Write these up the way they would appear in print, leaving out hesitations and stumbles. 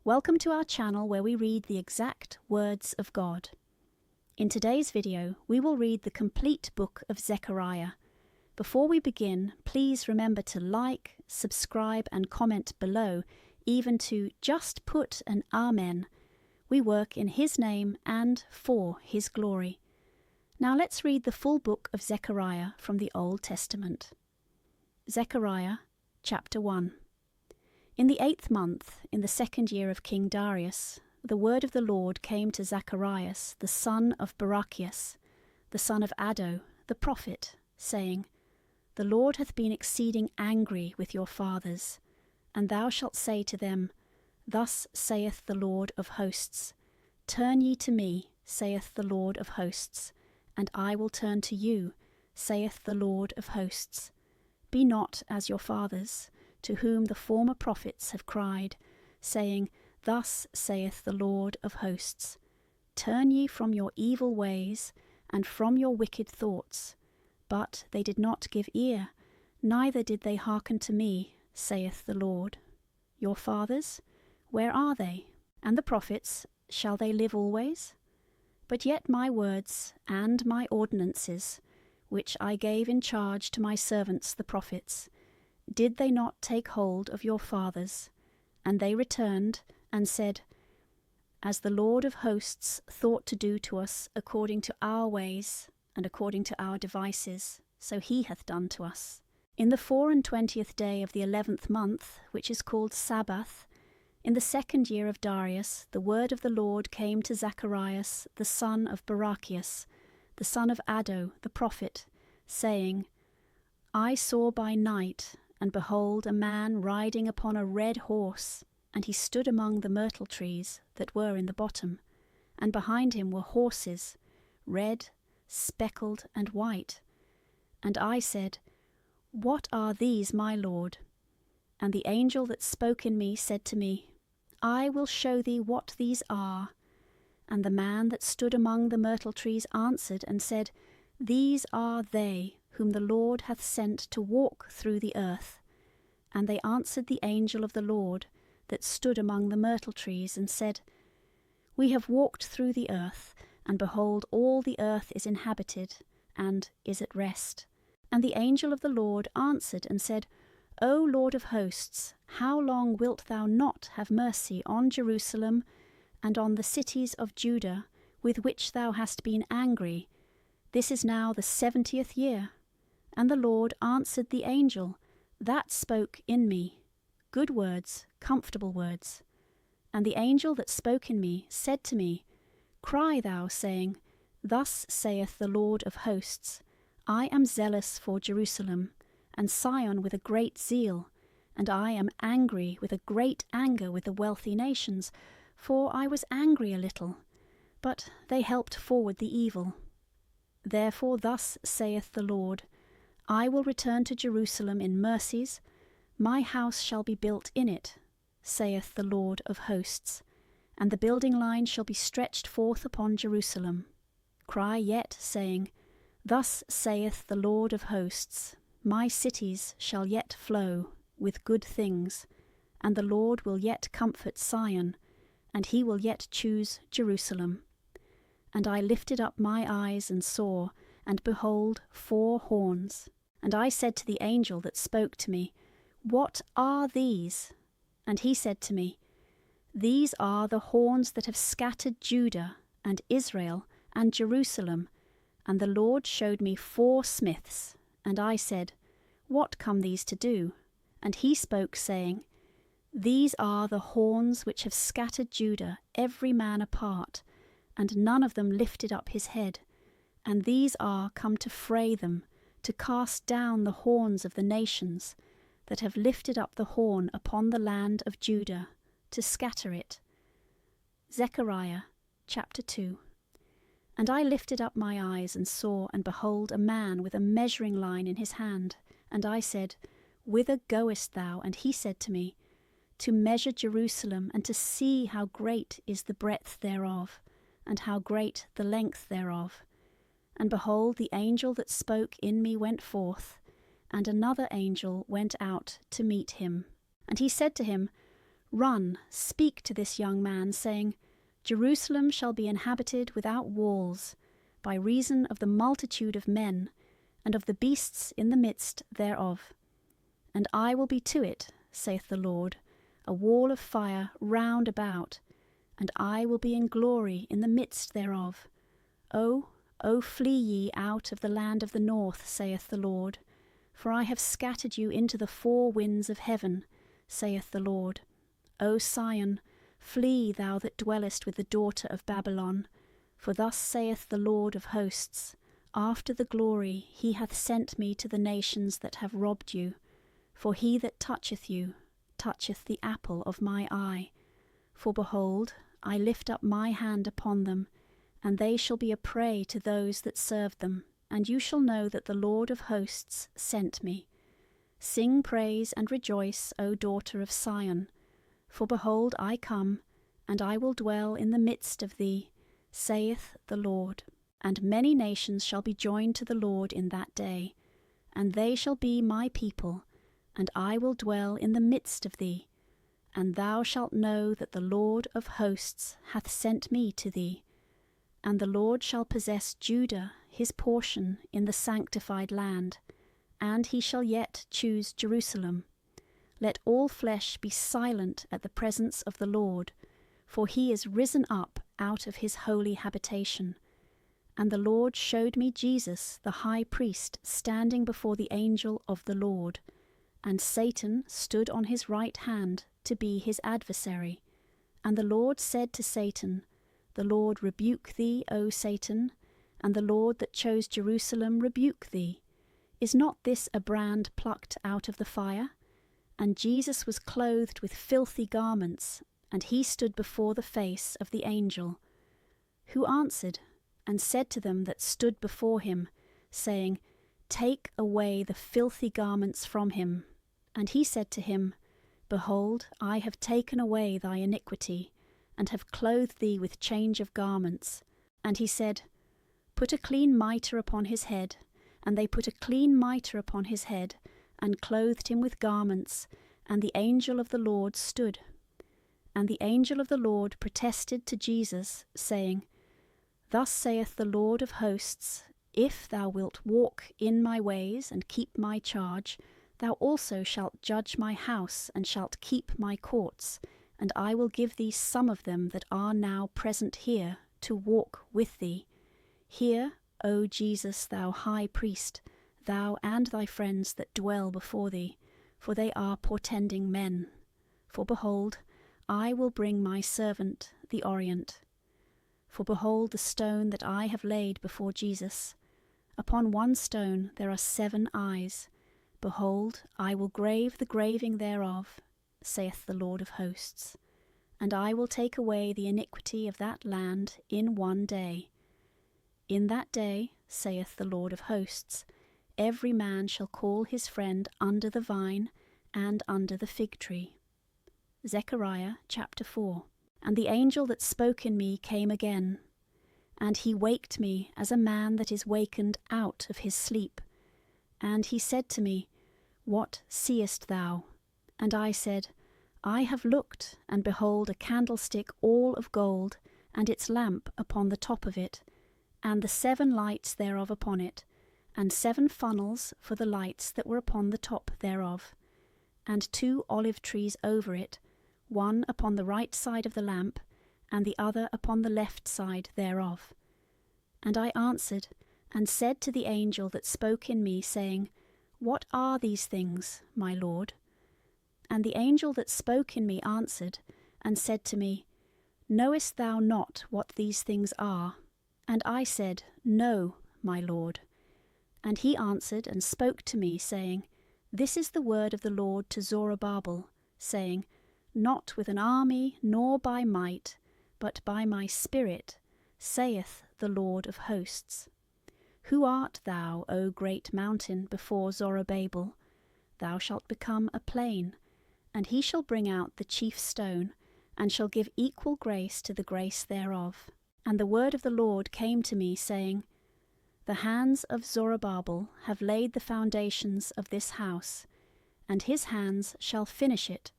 Welcome to our channel where we read the exact words of God. In today's video, we will read the complete book of Zechariah. Before we begin, please remember to like, subscribe and comment below, even to just put an Amen. We work in His name and for His glory. Now let's read the full book of Zechariah from the Old Testament. Zechariah, chapter 1. In the 8th month, in the 2nd year of King Darius, the word of the Lord came to Zacharias, the son of Barachias, the son of Addo, the prophet, saying, The Lord hath been exceeding angry with your fathers, and thou shalt say to them, Thus saith the Lord of hosts, Turn ye to me, saith the Lord of hosts, and I will turn to you, saith the Lord of hosts. Be not as your fathers, to whom the former prophets have cried, saying, Thus saith the Lord of hosts, Turn ye from your evil ways, and from your wicked thoughts. But they did not give ear, neither did they hearken to me, saith the Lord. Your fathers, where are they? And the prophets, shall they live always? But yet my words and my ordinances, which I gave in charge to my servants the prophets, did they not take hold of your fathers? And they returned and said, As the Lord of hosts thought to do to us according to our ways and according to our devices, so he hath done to us. In the 24th day of the 11th month, which is called Sabbath, in the 2nd year of Darius, the word of the Lord came to Zacharias, the son of Barachias, the son of Addo, the prophet, saying, I saw by night, and behold, a man riding upon a red horse, and he stood among the myrtle trees that were in the bottom, and behind him were horses, red, speckled, and white. And I said, What are these, my Lord? And the angel that spoke in me said to me, I will show thee what these are. And the man that stood among the myrtle trees answered and said, These are they whom the Lord hath sent to walk through the earth. And they answered the angel of the Lord that stood among the myrtle trees, and said, We have walked through the earth, and behold, all the earth is inhabited, and is at rest. And the angel of the Lord answered and said, O Lord of hosts, how long wilt thou not have mercy on Jerusalem and on the cities of Judah, with which thou hast been angry? This is now the 70th year. And the Lord answered the angel that spoke in me, good words, comfortable words. And the angel that spoke in me said to me, Cry thou, saying, Thus saith the Lord of hosts, I am zealous for Jerusalem, and Sion with a great zeal, and I am angry with a great anger with the wealthy nations, for I was angry a little, but they helped forward the evil. Therefore thus saith the Lord, I will return to Jerusalem in mercies, my house shall be built in it, saith the Lord of hosts, and the building line shall be stretched forth upon Jerusalem. Cry yet, saying, Thus saith the Lord of hosts, My cities shall yet flow with good things, and the Lord will yet comfort Sion, and he will yet choose Jerusalem. And I lifted up my eyes and saw, and behold, 4 horns. And I said to the angel that spoke to me, What are these? And he said to me, These are the horns that have scattered Judah and Israel and Jerusalem. And the Lord showed me 4 smiths. And I said, What come these to do? And he spoke, saying, These are the horns which have scattered Judah, every man apart, and none of them lifted up his head. And these are come to fray them, to cast down the horns of the nations, that have lifted up the horn upon the land of Judah, to scatter it. Zechariah, chapter 2. And I lifted up my eyes and saw, and behold, a man with a measuring line in his hand. And I said, Whither goest thou? And he said to me, To measure Jerusalem, and to see how great is the breadth thereof, and how great the length thereof. And behold, the angel that spoke in me went forth, and another angel went out to meet him. And he said to him, Run, speak to this young man, saying, Jerusalem shall be inhabited without walls, by reason of the multitude of men, and of the beasts in the midst thereof. And I will be to it, saith the Lord, a wall of fire round about, and I will be in glory in the midst thereof. O flee ye out of the land of the north, saith the Lord, for I have scattered you into the four winds of heaven, saith the Lord. O Sion, flee thou that dwellest with the daughter of Babylon, for thus saith the Lord of hosts, after the glory he hath sent me to the nations that have robbed you, for he that toucheth you toucheth the apple of my eye. For behold, I lift up my hand upon them, and they shall be a prey to those that serve them, and you shall know that the Lord of hosts sent me. Sing praise and rejoice, O daughter of Sion, for behold, I come, and I will dwell in the midst of thee, saith the Lord. And many nations shall be joined to the Lord in that day, and they shall be my people, and I will dwell in the midst of thee. And thou shalt know that the Lord of hosts hath sent me to thee. And the Lord shall possess Judah his portion in the sanctified land, and he shall yet choose Jerusalem. Let all flesh be silent at the presence of the Lord, for he is risen up out of his holy habitation. And the Lord showed me Jesus the high priest standing before the angel of the Lord, and Satan stood on his right hand to be his adversary. And the Lord said to Satan, The Lord rebuke thee, O Satan, and the Lord that chose Jerusalem rebuke thee. Is not this a brand plucked out of the fire? And Jesus was clothed with filthy garments, and he stood before the face of the angel, who answered and said to them that stood before him, saying, Take away the filthy garments from him. And he said to him, Behold, I have taken away thy iniquity, and have clothed thee with change of garments. And he said, Put a clean mitre upon his head. And they put a clean mitre upon his head, and clothed him with garments, and the angel of the Lord stood. And the angel of the Lord protested to Jesus, saying, Thus saith the Lord of hosts, If thou wilt walk in my ways, and keep my charge, thou also shalt judge my house, and shalt keep my courts, and I will give thee some of them that are now present here, to walk with thee. Hear, O Jesus, thou high priest, thou and thy friends that dwell before thee, for they are portending men. For behold, I will bring my servant the Orient. For behold the stone that I have laid before Jesus. Upon one stone there are 7 eyes. Behold, I will grave the graving thereof, saith the Lord of hosts. And I will take away the iniquity of that land in one day. In that day, saith the Lord of hosts, every man shall call his friend under the vine and under the fig tree. Zechariah chapter 4. And the angel that spoke in me came again, and he waked me as a man that is wakened out of his sleep. And he said to me, What seest thou? And I said, I have looked, and behold a candlestick all of gold, and its lamp upon the top of it, and the 7 lights thereof upon it, and 7 funnels for the lights that were upon the top thereof, and 2 olive trees over it, one upon the right side of the lamp, and the other upon the left side thereof. And I answered, and said to the angel that spoke in me, saying, What are these things, my Lord? And the angel that spoke in me answered, and said to me, Knowest thou not what these things are? And I said, No, my Lord. And he answered and spoke to me, saying, This is the word of the Lord to Zerubbabel, saying, Not with an army, nor by might, but by my Spirit, saith the Lord of hosts. Who art thou, O great mountain, before Zerubbabel? Thou shalt become a plain, and he shall bring out the chief stone, and shall give equal grace to the grace thereof. And the word of the Lord came to me, saying, The hands of Zerubbabel have laid the foundations of this house, and his hands shall finish it.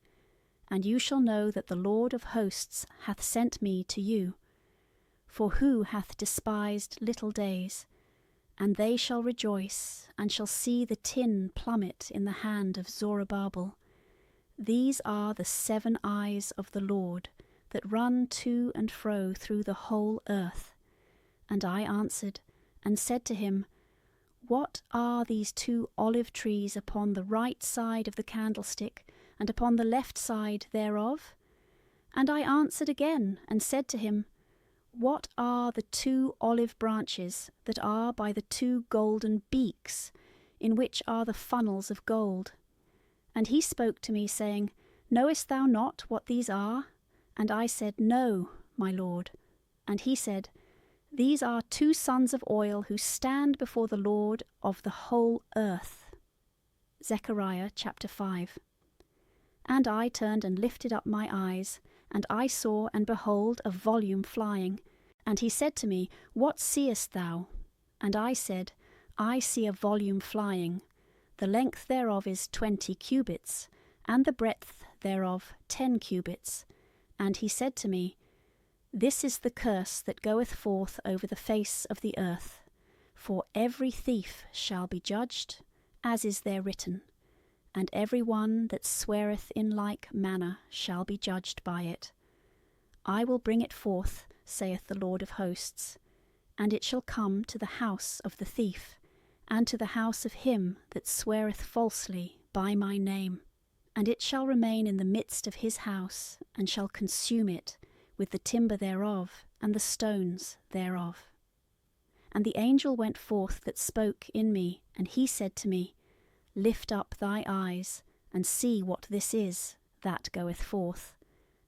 and you shall know that the Lord of hosts hath sent me to you. For who hath despised little days? And they shall rejoice, and shall see the tin plummet in the hand of Zerubbabel. These are the 7 eyes of the Lord, that run to and fro through the whole earth. And I answered, and said to him, What are these 2 olive trees upon the right side of the candlestick, and upon the left side thereof? And I answered again, and said to him, What are the 2 olive branches that are by the 2 golden beaks, in which are the funnels of gold? And he spoke to me, saying, Knowest thou not what these are? And I said, No, my Lord. And he said, These are 2 sons of oil who stand before the Lord of the whole earth. Zechariah chapter 5. And I turned and lifted up my eyes, and I saw, and behold, a volume flying. And he said to me, What seest thou? And I said, I see a volume flying. The length thereof is 20 cubits, and the breadth thereof 10 cubits. And he said to me, This is the curse that goeth forth over the face of the earth. For every thief shall be judged, as is there written, and every one that sweareth in like manner shall be judged by it. I will bring it forth, saith the Lord of hosts, and it shall come to the house of the thief, and to the house of him that sweareth falsely by my name. And it shall remain in the midst of his house, and shall consume it, with the timber thereof, and the stones thereof. And the angel went forth that spoke in me, and he said to me, Lift up thy eyes, and see what this is that goeth forth.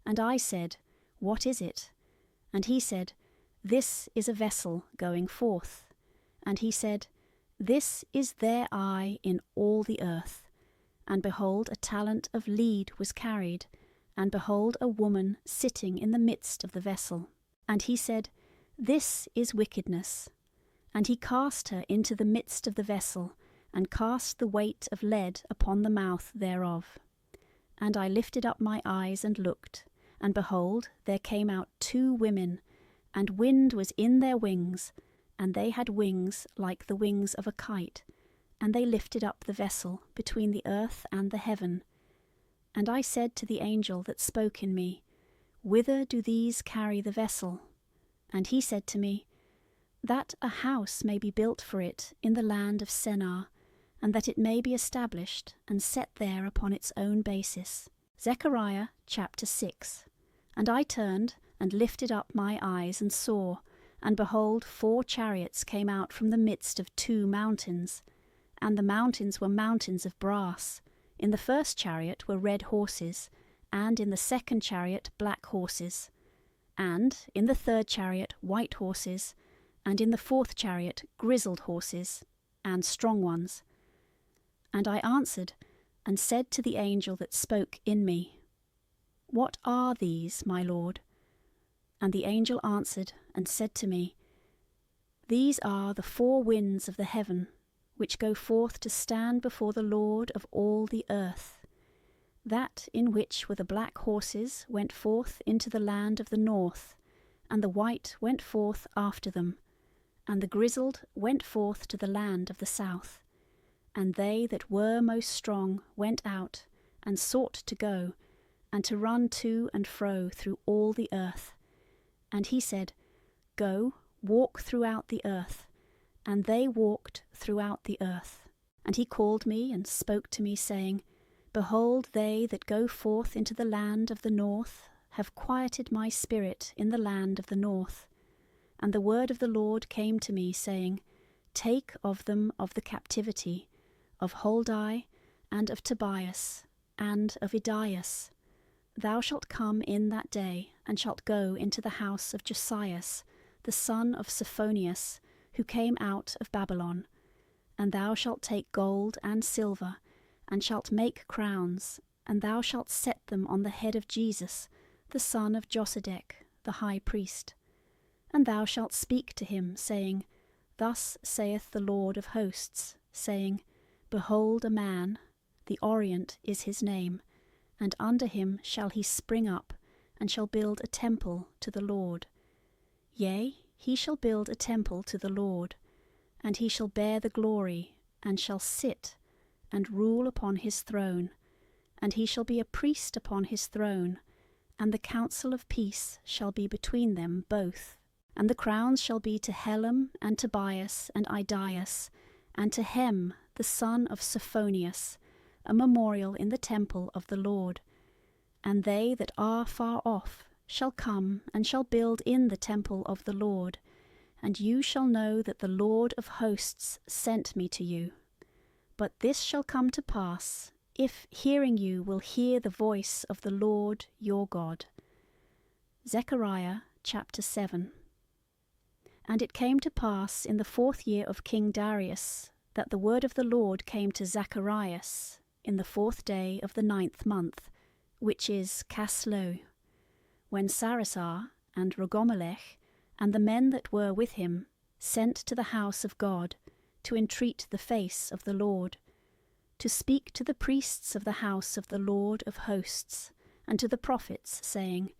And I said, What is it? And he said, This is a vessel going forth. And he said, This is their eye in all the earth. And behold, a talent of lead was carried, and behold, a woman sitting in the midst of the vessel. And he said, This is wickedness. And he cast her into the midst of the vessel, and cast the weight of lead upon the mouth thereof. And I lifted up my eyes and looked, and behold, there came out 2 women, and wind was in their wings, and they had wings like the wings of a kite, and they lifted up the vessel between the earth and the heaven. And I said to the angel that spoke in me, Whither do these carry the vessel? And he said to me, That a house may be built for it in the land of Sennaar, and that it may be established and set there upon its own basis. Zechariah chapter 6. And I turned and lifted up my eyes and saw, and behold, 4 chariots came out from the midst of 2 mountains, and the mountains were mountains of brass. In the first chariot were red horses, and in the second chariot black horses, and in the third chariot white horses, and in the fourth chariot grizzled horses, and strong ones. And I answered, and said to the angel that spoke in me, What are these, my Lord? And the angel answered, and said to me, These are the 4 winds of the heaven, which go forth to stand before the Lord of all the earth. That in which were the black horses went forth into the land of the north, and the white went forth after them, and the grizzled went forth to the land of the south. And they that were most strong went out, and sought to go, and to run to and fro through all the earth. And he said, Go, walk throughout the earth. And they walked throughout the earth. And he called me, and spoke to me, saying, Behold, they that go forth into the land of the north have quieted my spirit in the land of the north. And the word of the Lord came to me, saying, Take of them of the captivity, of Huldai, and of Tobias, and of Idias. Thou shalt come in that day, and shalt go into the house of Josias, the son of Sophonias, who came out of Babylon. And thou shalt take gold and silver, and shalt make crowns, and thou shalt set them on the head of Jesus, the son of Josedech, the high priest. And thou shalt speak to him, saying, Thus saith the Lord of hosts, saying, Behold a man, the Orient is his name, and under him shall he spring up, and shall build a temple to the Lord. Yea, he shall build a temple to the Lord, and he shall bear the glory, and shall sit and rule upon his throne, and he shall be a priest upon his throne, and the counsel of peace shall be between them both. And the crowns shall be to Helam, and Tobias, and Idias, and to Hem, the son of Sophonius, a memorial in the temple of the Lord. And they that are far off shall come, and shall build in the temple of the Lord, and you shall know that the Lord of hosts sent me to you. But this shall come to pass, if hearing you will hear the voice of the Lord your God. Zechariah chapter 7. And it came to pass in the 4th year of King Darius, that the word of the Lord came to Zacharias in the 4th day of the 9th month, which is Caslu, when Sarasar and Rogomelech and the men that were with him sent to the house of God to entreat the face of the Lord, to speak to the priests of the house of the Lord of hosts, and to the prophets, saying,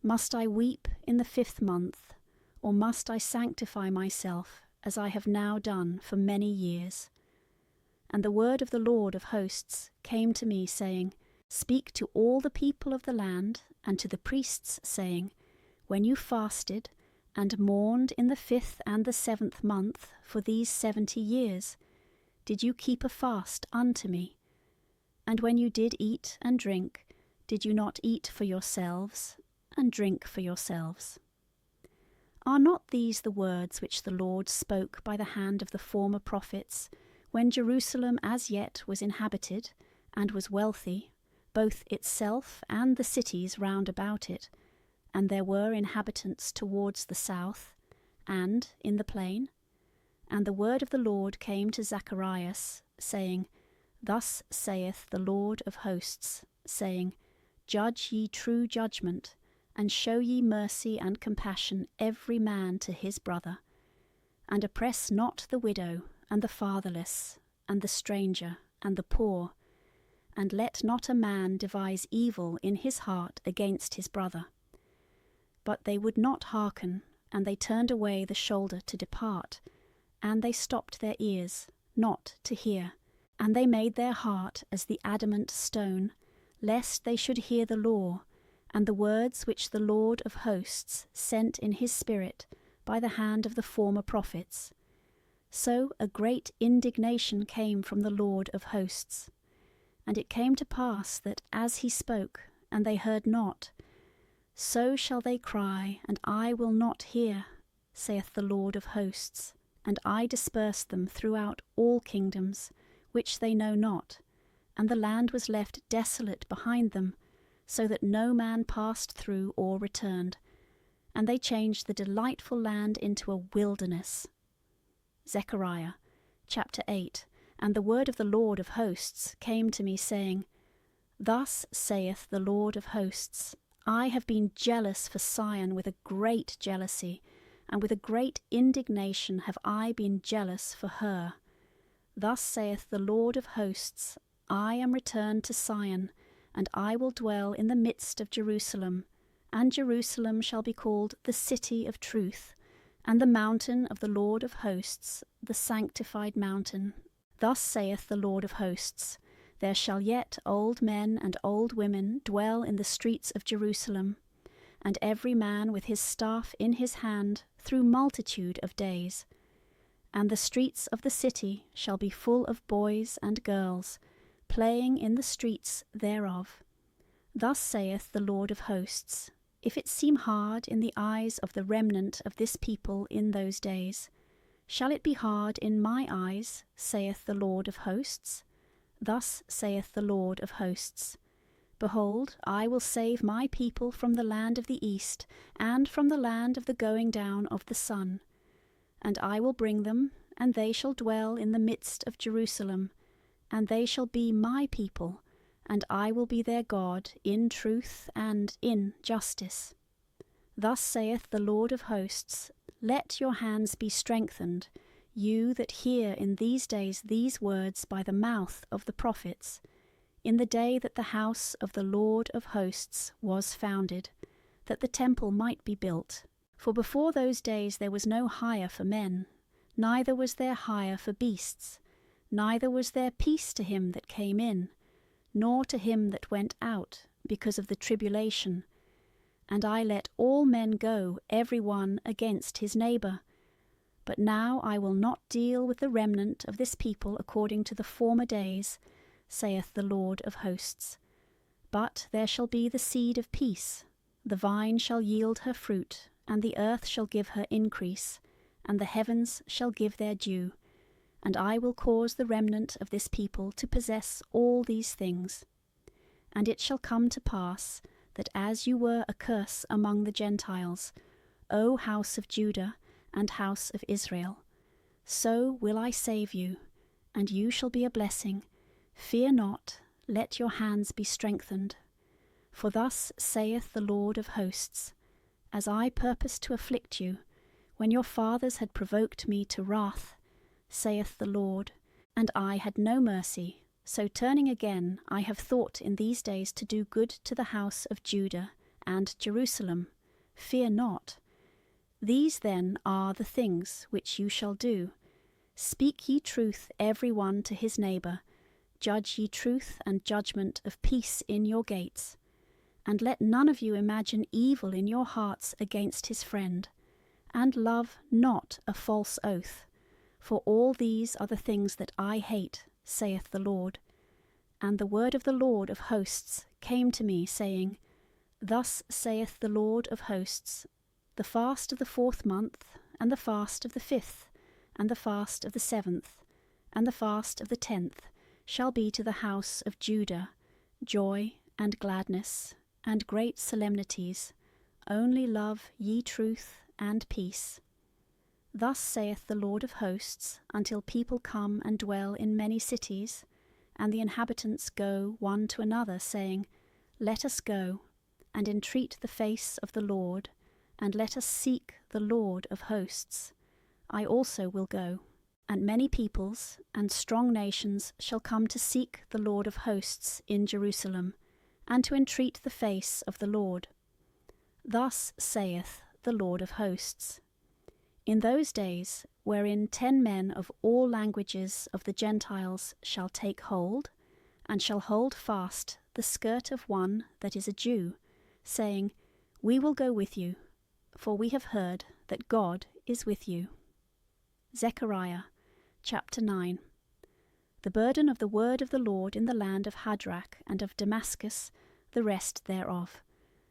Must I weep in the 5th month, or must I sanctify myself, as I have now done for many years? And the word of the Lord of hosts came to me, saying, Speak to all the people of the land, and to the priests, saying, When you fasted, and mourned in the 5th and the 7th month for these 70 years, did you keep a fast unto me? And when you did eat and drink, did you not eat for yourselves, and drink for yourselves? Are not these the words which the Lord spoke by the hand of the former prophets, when Jerusalem as yet was inhabited, and was wealthy, both itself and the cities round about it, and there were inhabitants towards the south, and in the plain? And the word of the Lord came to Zacharias, saying, Thus saith the Lord of hosts, saying, Judge ye true judgment, and show ye mercy and compassion every man to his brother, and oppress not the widow, and the fatherless, and the stranger, and the poor, and let not a man devise evil in his heart against his brother. But they would not hearken, and they turned away the shoulder to depart, and they stopped their ears, not to hear, and they made their heart as the adamant stone, lest they should hear the law, and the words which the Lord of hosts sent in his spirit by the hand of the former prophets. So a great indignation came from the Lord of hosts. And it came to pass that as he spoke, and they heard not, so shall they cry, and I will not hear, saith the Lord of hosts, and I disperse them throughout all kingdoms, which they know not, and the land was left desolate behind them, so that no man passed through or returned, and they changed the delightful land into a wilderness. Zechariah chapter 8. And the word of the Lord of hosts came to me, saying, Thus saith the Lord of hosts, I have been jealous for Sion with a great jealousy, and with a great indignation have I been jealous for her. Thus saith the Lord of hosts, I am returned to Sion, and I will dwell in the midst of Jerusalem, and Jerusalem shall be called the city of truth, and the mountain of the Lord of hosts, the sanctified mountain. Thus saith the Lord of hosts, There shall yet old men and old women dwell in the streets of Jerusalem, and every man with his staff in his hand through multitude of days. And the streets of the city shall be full of boys and girls, playing in the streets thereof. Thus saith the Lord of hosts, If it seem hard in the eyes of the remnant of this people in those days, shall it be hard in my eyes, saith the Lord of hosts? Thus saith the Lord of hosts, Behold, I will save my people from the land of the east, and from the land of the going down of the sun. And I will bring them, and they shall dwell in the midst of Jerusalem, and they shall be my people, and I will be their God in truth and in justice. Thus saith the Lord of hosts, Let your hands be strengthened, you that hear in these days these words by the mouth of the prophets. in the day that the house of the Lord of hosts was founded, that the temple might be built. For before those days there was no hire for men, neither was there hire for beasts, neither was there peace to him that came in, nor to him that went out, because of the tribulation. And I let all men go, every one against his neighbour. But now I will not deal with the remnant of this people according to the former days, saith the Lord of hosts. But there shall be the seed of peace, the vine shall yield her fruit, and the earth shall give her increase, and the heavens shall give their due. And I will cause the remnant of this people to possess all these things. And it shall come to pass, that as you were a curse among the Gentiles, O house of Judah and house of Israel, so will I save you, and you shall be a blessing. Fear not, let your hands be strengthened. For thus saith the Lord of hosts, as I purposed to afflict you, when your fathers had provoked me to wrath, saith the Lord, and I had no mercy, so turning again I have thought in these days to do good to the house of Judah and Jerusalem. Fear not. These then are the things which you shall do. Speak ye truth every one to his neighbour, judge ye truth and judgment of peace in your gates. And let none of you imagine evil in your hearts against his friend, and love not a false oath, for all these are the things that I hate, saith the Lord. And the word of the Lord of hosts came to me, saying, Thus saith the Lord of hosts, the fast of the 4th month, and the fast of the 5th, and the fast of the 7th, and the fast of the 10th shall be to the house of Judah joy and gladness, and great solemnities. Only love ye truth and peace. Thus saith the Lord of hosts, until people come and dwell in many cities, and the inhabitants go one to another, saying, Let us go, and entreat the face of the Lord, and let us seek the Lord of hosts. I also will go. And many peoples and strong nations shall come to seek the Lord of hosts in Jerusalem, and to entreat the face of the Lord. Thus saith the Lord of hosts, In those days, wherein 10 men of all languages of the Gentiles shall take hold, and shall hold fast the skirt of one that is a Jew, saying, We will go with you, for we have heard that God is with you. Zechariah chapter 9. The burden of the word of the Lord in the land of Hadrach and of Damascus, the rest thereof.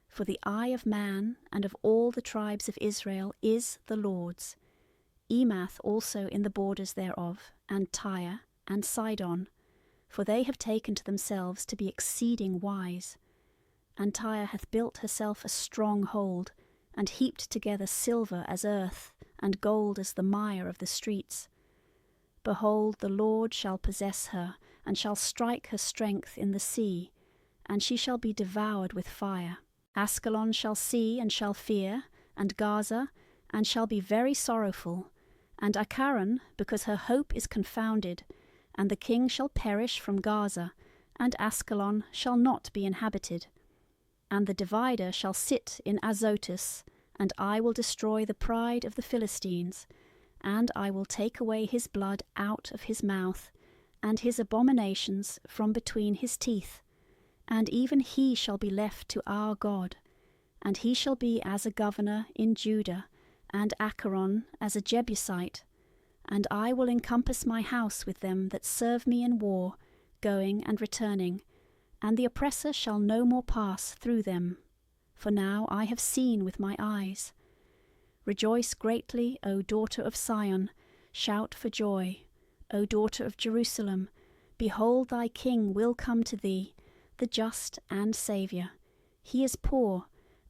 For the eye of man and of all the tribes of Israel is the Lord's. Emath also in the borders thereof, and Tyre and Sidon, for they have taken to themselves to be exceeding wise. And Tyre hath built herself a strong hold, and heaped together silver as earth, and gold as the mire of the streets. Behold, the Lord shall possess her, and shall strike her strength in the sea, and she shall be devoured with fire. Askelon shall see and shall fear, and Gaza, and shall be very sorrowful, and Acharon, because her hope is confounded, and the king shall perish from Gaza, and Askelon shall not be inhabited. And the divider shall sit in Azotus, and I will destroy the pride of the Philistines, and I will take away his blood out of his mouth, and his abominations from between his teeth. And even he shall be left to our God, and he shall be as a governor in Judah, and Acharon as a Jebusite. And I will encompass my house with them that serve me in war, going and returning, and the oppressor shall no more pass through them. For now I have seen with my eyes. Rejoice greatly, O daughter of Sion, shout for joy, O daughter of Jerusalem. Behold, thy king will come to thee, the just and Saviour. He is poor,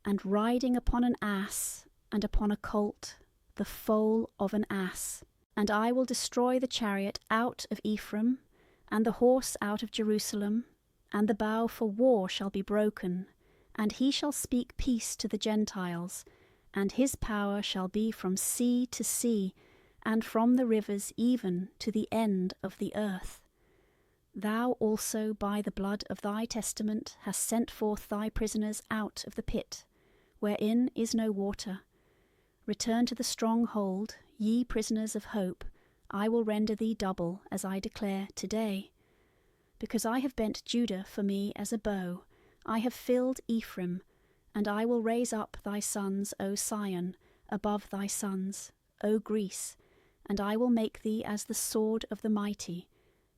and riding upon an ass, and upon a colt, the foal of an ass. And I will destroy the chariot out of Ephraim, and the horse out of Jerusalem, and the bow for war shall be broken, and he shall speak peace to the Gentiles, and his power shall be from sea to sea, and from the rivers even to the end of the earth. Thou also by the blood of thy testament hast sent forth thy prisoners out of the pit, wherein is no water. Return to the stronghold, ye prisoners of hope. I will render thee double, as I declare today. Because I have bent Judah for me as a bow, I have filled Ephraim, and I will raise up thy sons, O Sion, above thy sons, O Greece, and I will make thee as the sword of the mighty,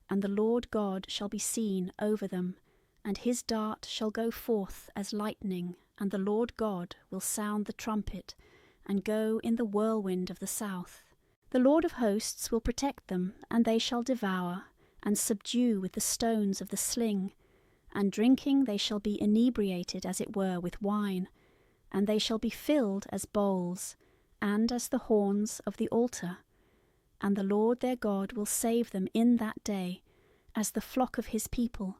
and the Lord God shall be seen over them, and his dart shall go forth as lightning, and the Lord God will sound the trumpet, and go in the whirlwind of the south. The Lord of hosts will protect them, and they shall devour, and subdue with the stones of the sling, and drinking they shall be inebriated as it were with wine, and they shall be filled as bowls, and as the horns of the altar. And the Lord their God will save them in that day, as the flock of his people,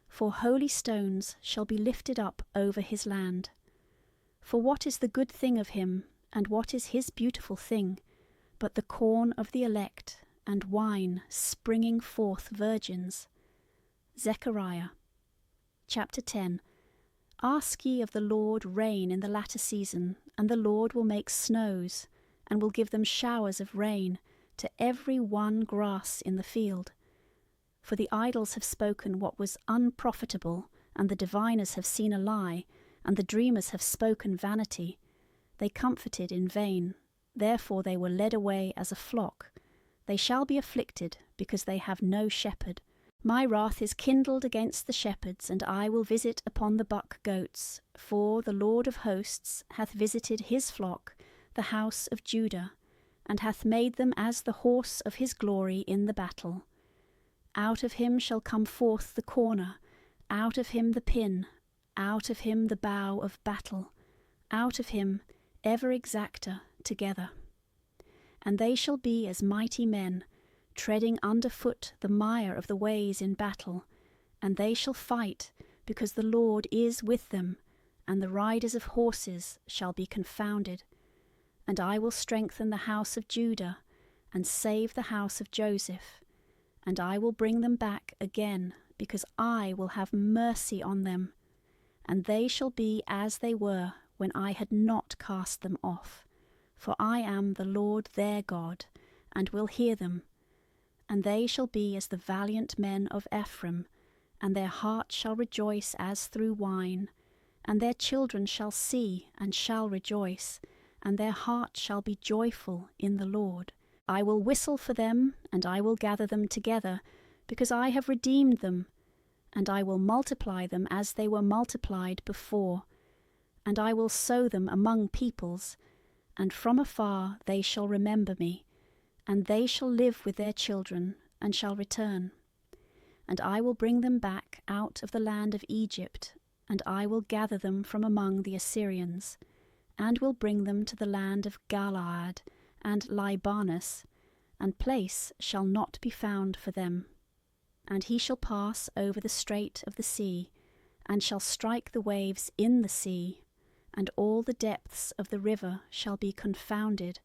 for holy stones shall be lifted up over his land. For what is the good thing of him, and what is his beautiful thing, but the corn of the elect, and wine springing forth virgins? Zechariah. Chapter 10. Ask ye of the Lord rain in the latter season, and the Lord will make snows, and will give them showers of rain, to every one grass in the field. For the idols have spoken what was unprofitable, and the diviners have seen a lie, and the dreamers have spoken vanity. They comforted in vain, therefore they were led away as a flock. They shall be afflicted, because they have no shepherd. My wrath is kindled against the shepherds, and I will visit upon the buck goats, for the Lord of hosts hath visited his flock, the house of Judah, and hath made them as the horse of his glory in the battle. Out of him shall come forth the corner, out of him the pin, out of him the bow of battle, out of him ever exacter together. And they shall be as mighty men, treading under foot the mire of the ways in battle, and they shall fight, because the Lord is with them, and the riders of horses shall be confounded. And I will strengthen the house of Judah, and save the house of Joseph, and I will bring them back again, because I will have mercy on them, and they shall be as they were when I had not cast them off. For I am the Lord their God, and will hear them. And they shall be as the valiant men of Ephraim, and their heart shall rejoice as through wine, and their children shall see and shall rejoice, and their heart shall be joyful in the Lord. I will whistle for them, and I will gather them together, because I have redeemed them, and I will multiply them as they were multiplied before, and I will sow them among peoples, and from afar they shall remember me, and they shall live with their children, and shall return. And I will bring them back out of the land of Egypt, and I will gather them from among the Assyrians, and will bring them to the land of Galaad and Libanus, and place shall not be found for them. And he shall pass over the strait of the sea, and shall strike the waves in the sea, and all the depths of the river shall be confounded,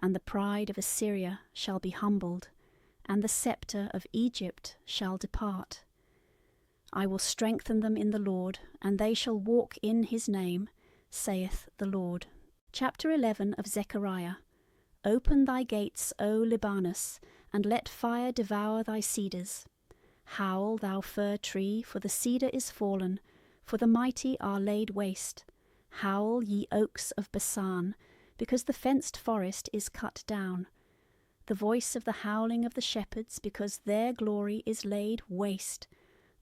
and the pride of Assyria shall be humbled, and the sceptre of Egypt shall depart. I will strengthen them in the Lord, and they shall walk in his name, saith the Lord. Chapter 11 of Zechariah. Open thy gates, O Libanus, and let fire devour thy cedars. Howl, thou fir tree, for the cedar is fallen, for the mighty are laid waste. Howl, ye oaks of Basan, because the fenced forest is cut down. The voice of the howling of the shepherds, because their glory is laid waste.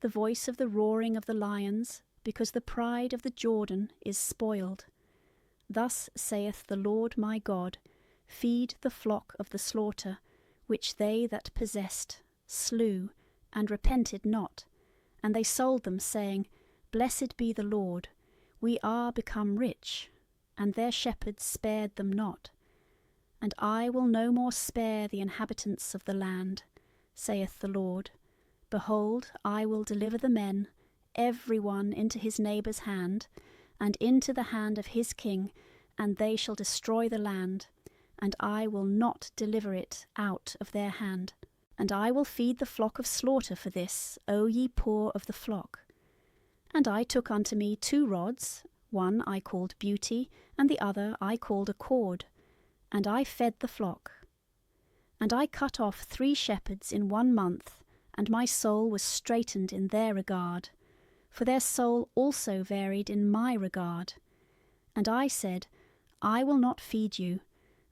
The voice of the roaring of the lions, because the pride of the Jordan is spoiled. Thus saith the Lord my God, feed the flock of the slaughter, which they that possessed slew, and repented not. And they sold them, saying, Blessed be the Lord, we are become rich. And their shepherds spared them not. And I will no more spare the inhabitants of the land, saith the Lord. Behold, I will deliver the men, every one into his neighbour's hand, and into the hand of his king, and they shall destroy the land, and I will not deliver it out of their hand. and I will feed the flock of slaughter for this, O ye poor of the flock. And I took unto me 2 rods, one I called Beauty, and the other I called Accord, and I fed the flock. And I cut off 3 shepherds in 1 month, and my soul was straitened in their regard, for their soul also varied in my regard. And I said, I will not feed you.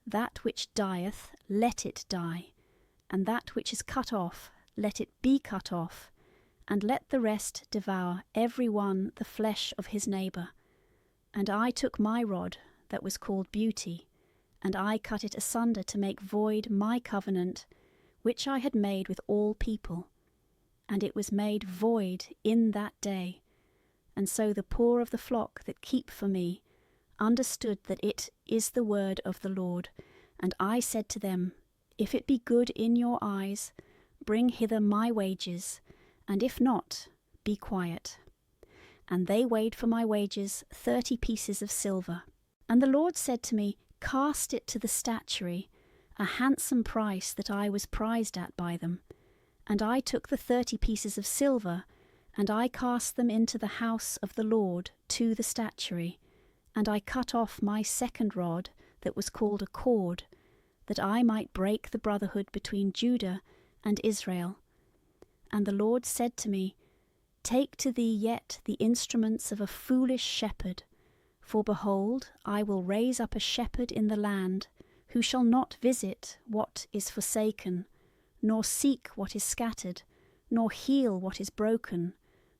That which dieth, let it die, and that which is cut off, let it be cut off, and let the rest devour every one the flesh of his neighbour. And I took my rod, that was called Beauty, and I cut it asunder to make void my covenant, which I had made with all people. And it was made void in that day. And so the poor of the flock that keep for me understood that it is the word of the Lord. And I said to them, If it be good in your eyes, bring hither my wages, and if not, be quiet. And they weighed for my wages 30 pieces of silver. And the Lord said to me, Cast it to the statuary, a handsome price that I was prized at by them. And I took the 30 pieces of silver, and I cast them into the house of the Lord to the statuary. And I cut off my 2nd rod, that was called Accord, that I might break the brotherhood between Judah and Israel. And the Lord said to me, Take to thee yet the instruments of a foolish shepherd, for behold, I will raise up a shepherd in the land, who shall not visit what is forsaken, nor seek what is scattered, nor heal what is broken,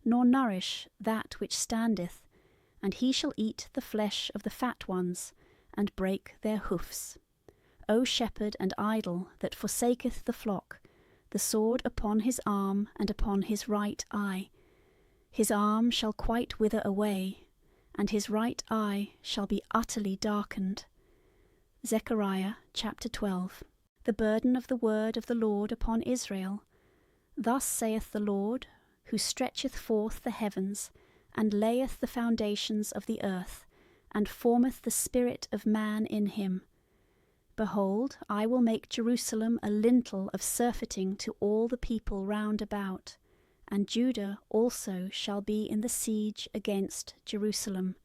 nor nourish that which standeth, and he shall eat the flesh of the fat ones, and break their hoofs. O shepherd and idol that forsaketh the flock, the sword upon his arm and upon his right eye. His arm shall quite wither away, and his right eye shall be utterly darkened. Zechariah chapter 12. The burden of the word of the Lord upon Israel. Thus saith the Lord, who stretcheth forth the heavens, and layeth the foundations of the earth, and formeth the spirit of man in him. Behold, I will make Jerusalem a lintel of surfeiting to all the people round about, and Judah also shall be in the siege against Jerusalem.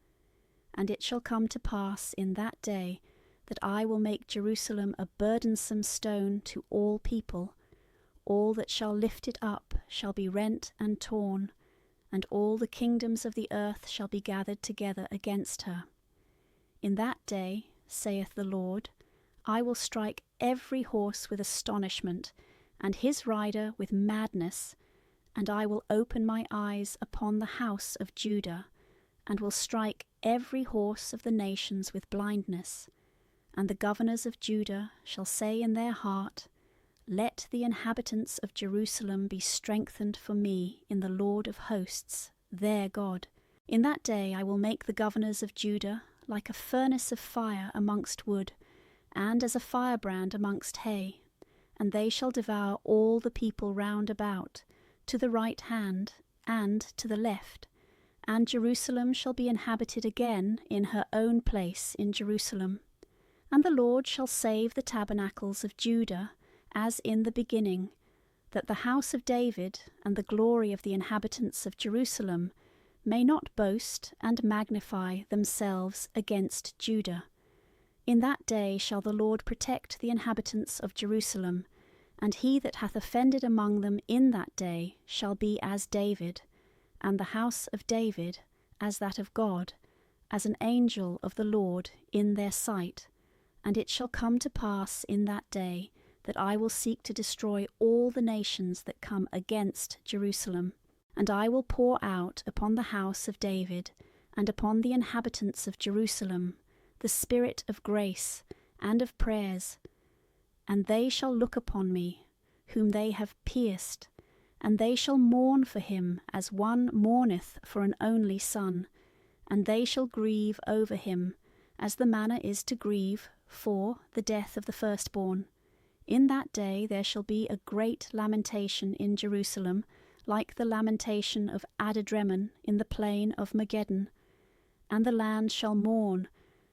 And it shall come to pass in that day that I will make Jerusalem a burdensome stone to all people. All that shall lift it up shall be rent and torn, and all the kingdoms of the earth shall be gathered together against her. In that day, saith the Lord, I will strike every horse with astonishment, and his rider with madness, and I will open my eyes upon the house of Judah, and will strike every horse of the nations with blindness. And the governors of Judah shall say in their heart, Let the inhabitants of Jerusalem be strengthened for me in the Lord of hosts, their God. In that day I will make the governors of Judah like a furnace of fire amongst wood, and as a firebrand amongst hay, and they shall devour all the people round about, to the right hand and to the left, and Jerusalem shall be inhabited again in her own place in Jerusalem. And the Lord shall save the tabernacles of Judah, as in the beginning, that the house of David and the glory of the inhabitants of Jerusalem may not boast and magnify themselves against Judah. In that day shall the Lord protect the inhabitants of Jerusalem, and he that hath offended among them in that day shall be as David, and the house of David as that of God, as an angel of the Lord in their sight. And it shall come to pass in that day that I will seek to destroy all the nations that come against Jerusalem. And I will pour out upon the house of David, and upon the inhabitants of Jerusalem, the spirit of grace and of prayers. And they shall look upon me, whom they have pierced, and they shall mourn for him as one mourneth for an only son, and they shall grieve over him, as the manner is to grieve for the death of the firstborn. In that day there shall be a great lamentation in Jerusalem, like the lamentation of Adadreman in the plain of Megiddon. And the land shall mourn,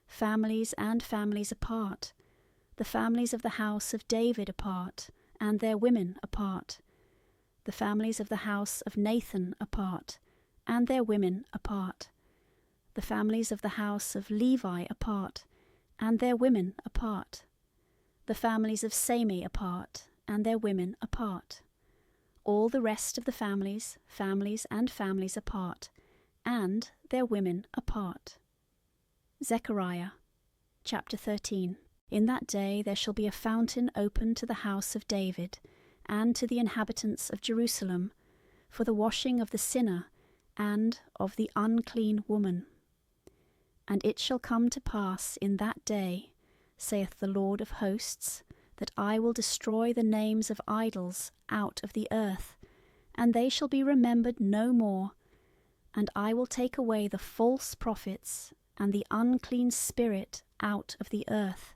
families and families apart, the families of the house of David apart, and their women apart. The families of the house of Nathan apart, and their women apart. The families of the house of Levi apart, and their women apart. The families of Sami apart, and their women apart. All the rest of the families and families apart, and their women apart. Zechariah, chapter 13. In that day there shall be a fountain open to the house of David, and to the inhabitants of Jerusalem, for the washing of the sinner, and of the unclean woman. And it shall come to pass in that day, saith the Lord of hosts, that I will destroy the names of idols out of the earth, and they shall be remembered no more. And I will take away the false prophets and the unclean spirit out of the earth.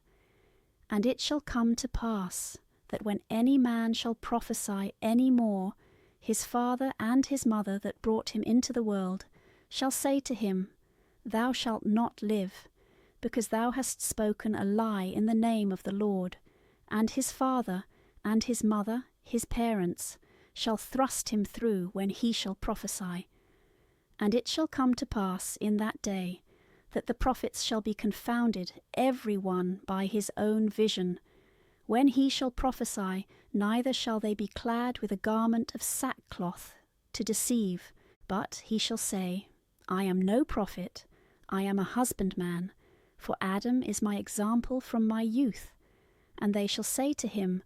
And it shall come to pass, that when any man shall prophesy any more, his father and his mother that brought him into the world shall say to him, Thou shalt not live, because thou hast spoken a lie in the name of the Lord. And his father, and his mother, his parents, shall thrust him through when he shall prophesy. And it shall come to pass in that day, that the prophets shall be confounded, every one by his own vision. When he shall prophesy, neither shall they be clad with a garment of sackcloth to deceive, but he shall say, I am no prophet, I am a husbandman, for Adam is my example from my youth. And they shall say to him,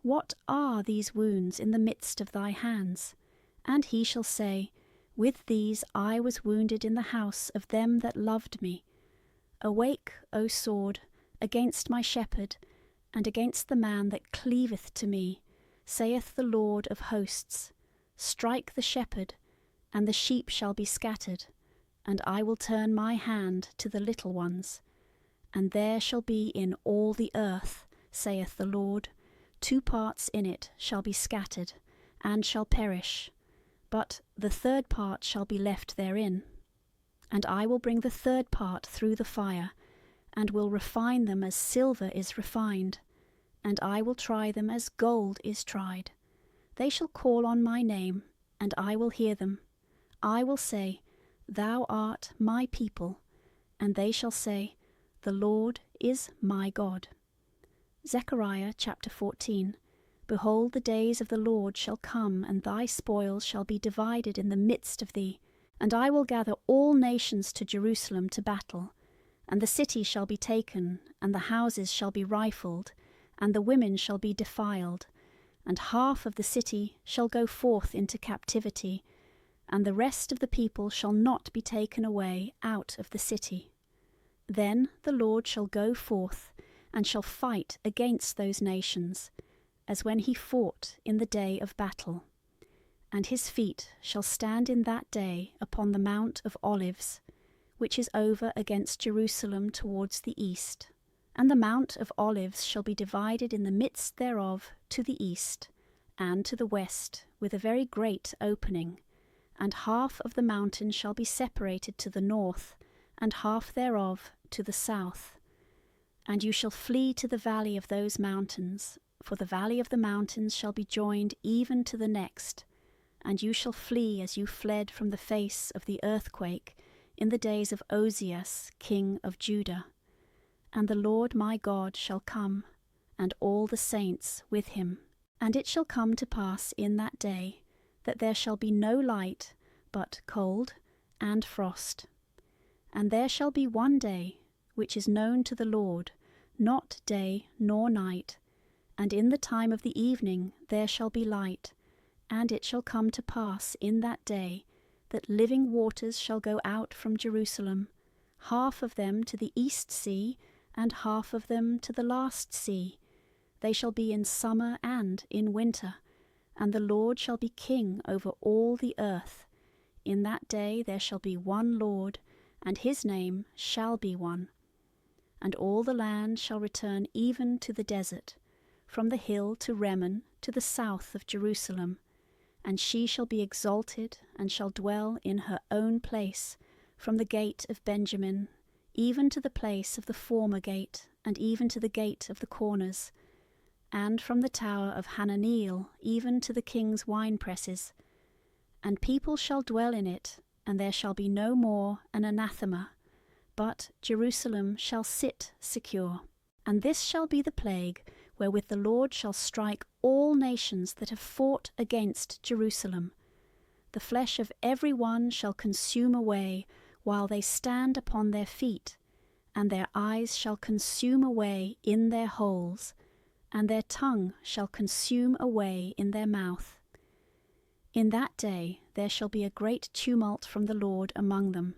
What are these wounds in the midst of thy hands? And he shall say, With these I was wounded in the house of them that loved me. Awake, O sword, against my shepherd, and against the man that cleaveth to me, saith the Lord of hosts. Strike the shepherd, and the sheep shall be scattered, and I will turn my hand to the little ones. And there shall be in all the earth, saith the Lord, 2 parts in it shall be scattered, and shall perish, but the 3rd part shall be left therein. And I will bring the 3rd part through the fire, and will refine them as silver is refined, and I will try them as gold is tried. They shall call on my name, and I will hear them. I will say, Thou art my people, and they shall say, The Lord is my God. Zechariah chapter 14. Behold, the days of the Lord shall come, and thy spoils shall be divided in the midst of thee. And I will gather all nations to Jerusalem to battle. And the city shall be taken, and the houses shall be rifled, and the women shall be defiled. And half of the city shall go forth into captivity, and the rest of the people shall not be taken away out of the city. Then the Lord shall go forth, and shall fight against those nations, as when he fought in the day of battle. And his feet shall stand in that day upon the Mount of Olives, which is over against Jerusalem towards the east. And the Mount of Olives shall be divided in the midst thereof to the east, and to the west, with a very great opening. And half of the mountain shall be separated to the north, and half thereof to the south. And you shall flee to the valley of those mountains, for the valley of the mountains shall be joined even to the next. And you shall flee as you fled from the face of the earthquake in the days of Ozias, king of Judah. And the Lord my God shall come, and all the saints with him. And it shall come to pass in that day, that there shall be no light, but cold and frost. And there shall be one day, which is known to the Lord, not day nor night. And in the time of the evening there shall be light. And it shall come to pass in that day, that living waters shall go out from Jerusalem, half of them to the east sea, and half of them to the last sea. They shall be in summer and in winter, and the Lord shall be king over all the earth. In that day there shall be one Lord, and his name shall be one. And all the land shall return even to the desert, from the hill to Rimmon, to the south of Jerusalem. And she shall be exalted, and shall dwell in her own place, from the gate of Benjamin, even to the place of the former gate, and even to the gate of the corners. and from the tower of Hananeel even to the king's winepresses. And people shall dwell in it, and there shall be no more an anathema, but Jerusalem shall sit secure. And this shall be the plague wherewith the Lord shall strike all nations that have fought against Jerusalem. The flesh of every one shall consume away, while they stand upon their feet, and their eyes shall consume away in their holes, and their tongue shall consume away in their mouth. In that day there shall be a great tumult from the Lord among them,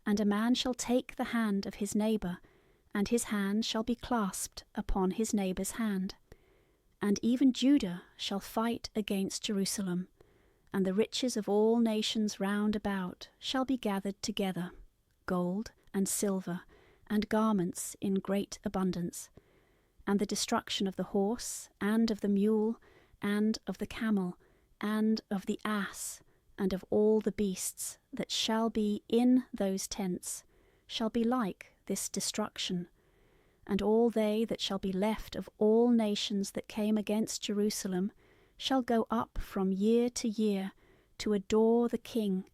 and a man shall take the hand of his neighbour, and his hand shall be clasped upon his neighbour's hand. And even Judah shall fight against Jerusalem, and the riches of all nations round about shall be gathered together, gold and silver, and garments in great abundance, and the destruction of the horse, and of the mule, and of the camel, and of the ass, and of all the beasts that shall be in those tents, shall be like this destruction. And all they that shall be left of all nations that came against Jerusalem shall go up from year to year to adore the King,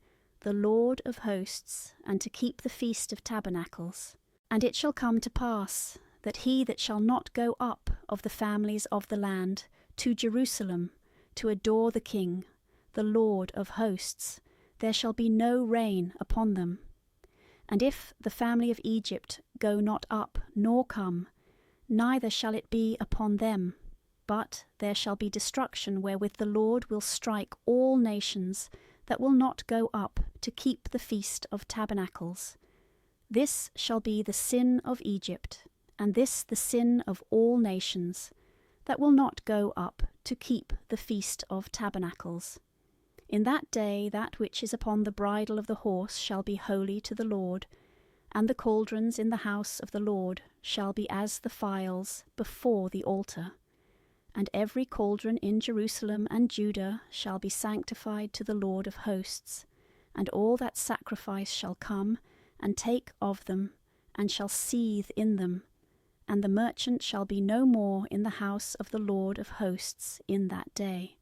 the Lord of hosts, and to keep the Feast of Tabernacles. And it shall come to pass that he that shall not go up of the families of the land to Jerusalem to adore the King, the Lord of hosts, there shall be no rain upon them. And if the family of Egypt go not up nor come, neither shall it be upon them, but there shall be destruction wherewith the Lord will strike all nations that will not go up to keep the Feast of Tabernacles. This shall be the sin of Egypt, and this the sin of all nations, that will not go up to keep the Feast of Tabernacles. In that day that which is upon the bridle of the horse shall be holy to the Lord, and the cauldrons in the house of the Lord shall be as the phials before the altar. And every cauldron in Jerusalem and Judah shall be sanctified to the Lord of hosts, and all that sacrifice shall come and take of them, and shall seethe in them, and the merchant shall be no more in the house of the Lord of hosts in that day.